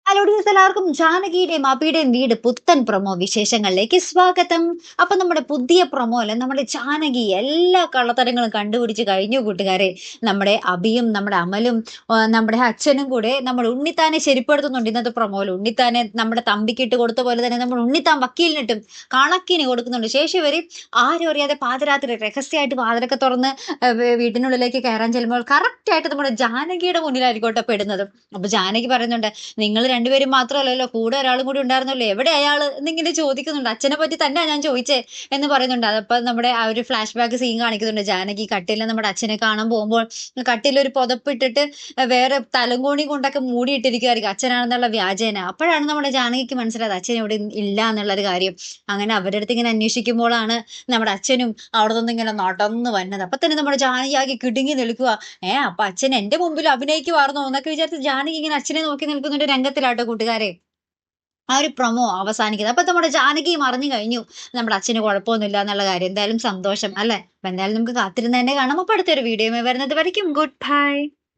Hello dears, എല്ലാവർക്കും ജാനകിയുടെയും അബിയുടെയും വീട് പുത്തൻ പ്രൊമോ വിശേഷങ്ങളിലേക്ക് സ്വാഗതം. അപ്പൊ നമ്മുടെ പുതിയ പ്രൊമോ അല്ലെ, നമ്മുടെ ജാനകി എല്ലാ കള്ളത്തരങ്ങളും കണ്ടുപിടിച്ച് കഴിഞ്ഞു കൂട്ടുകാരെ. നമ്മുടെ അബിയും നമ്മുടെ അമലും നമ്മുടെ അച്ഛനും കൂടെ നമ്മുടെ ഉണ്ണിത്താനെ ശരിപ്പെടുത്തുന്നുണ്ട്. ഇന്നത്തെ പ്രൊമോയിൽ ഉണ്ണിത്താനെ നമ്മുടെ തമ്പിക്കിട്ട് കൊടുത്ത പോലെ തന്നെ നമ്മൾ ഉണ്ണിത്താൻ വക്കീലിനിട്ടും കണക്കിന് കൊടുക്കുന്നുണ്ട്. ശേഷം വരെ ആരും അറിയാതെ പാതിരാത്രി രഹസ്യമായിട്ട് വാതിലൊക്കെ തുറന്ന് വീട്ടിനുള്ളിലേക്ക് കയറാൻ ചെല്ലുമ്പോൾ കറക്റ്റ് ആയിട്ട് നമ്മുടെ ജാനകിയുടെ മുന്നിലായിരിക്കോട്ടെ പെടുന്നത്. അപ്പൊ ജാനകി പറയുന്നുണ്ട്, നിങ്ങൾ രണ്ടുപേരും മാത്രമല്ലല്ലോ, കൂടെ ഒരാളും കൂടി ഉണ്ടായിരുന്നല്ലോ, എവിടെ അയാൾ എന്നിങ്ങനെ ചോദിക്കുന്നുണ്ട്. അച്ഛനെ പറ്റി തന്നെ ഞാൻ ചോദിച്ചേ എന്ന് പറയുന്നുണ്ട്. അതപ്പോ നമ്മുടെ ആ ഒരു ഫ്ലാഷ് ബാക്ക് സീൻ കാണിക്കുന്നുണ്ട്. ജാനകി കട്ടിലിൽ നമ്മുടെ അച്ഛനെ കാണാൻ പോകുമ്പോൾ കട്ടിലൊരു പുതപ്പിട്ടിട്ട് വേറെ തലങ്കോണി കൊണ്ടൊക്കെ മൂടിയിട്ടിരിക്കുമായിരിക്കും അച്ഛനാണെന്നുള്ള വ്യാജേന. അപ്പോഴാണ് നമ്മുടെ ജാനകിക്ക് മനസ്സിലായത് അച്ഛൻ ഇവിടെ ഇല്ല എന്നുള്ളൊരു കാര്യം. അങ്ങനെ അവരുടെ അടുത്ത് ഇങ്ങനെ അന്വേഷിക്കുമ്പോഴാണ് നമ്മുടെ അച്ഛനും അവിടെ നിന്ന് ഇങ്ങനെ നടന്നു വന്നത്. അപ്പൊ തന്നെ നമ്മുടെ ജാനകി ആകെ കിടുങ്ങി നിൽക്കുക. അപ്പൊ അച്ഛൻ എന്റെ മുമ്പിൽ അഭിനയിക്കുവായിരുന്നോ എന്നൊക്കെ വിചാരിച്ച് ജാനകി ഇങ്ങനെ അച്ഛനെ നോക്കി നിൽക്കുന്ന ഒരു രംഗത്തിലാട്ടോ കൂട്ടുകാരെ ആ ഒരു പ്രൊമോ അവസാനിക്കുന്നത്. അപ്പൊ നമ്മുടെ ജാനകിയും അറിഞ്ഞു കഴിഞ്ഞു നമ്മുടെ അച്ഛന് കുഴപ്പമൊന്നുമില്ല എന്നുള്ള കാര്യം. എന്തായാലും സന്തോഷം അല്ലെ. അപ്പൊ എന്തായാലും നമുക്ക് കാത്തിരുന്ന് തന്നെ കാണാം. അപ്പൊ അടുത്തൊരു വീഡിയോ വരുന്നത് വരയ്ക്കും ഗുഡ് ബൈ.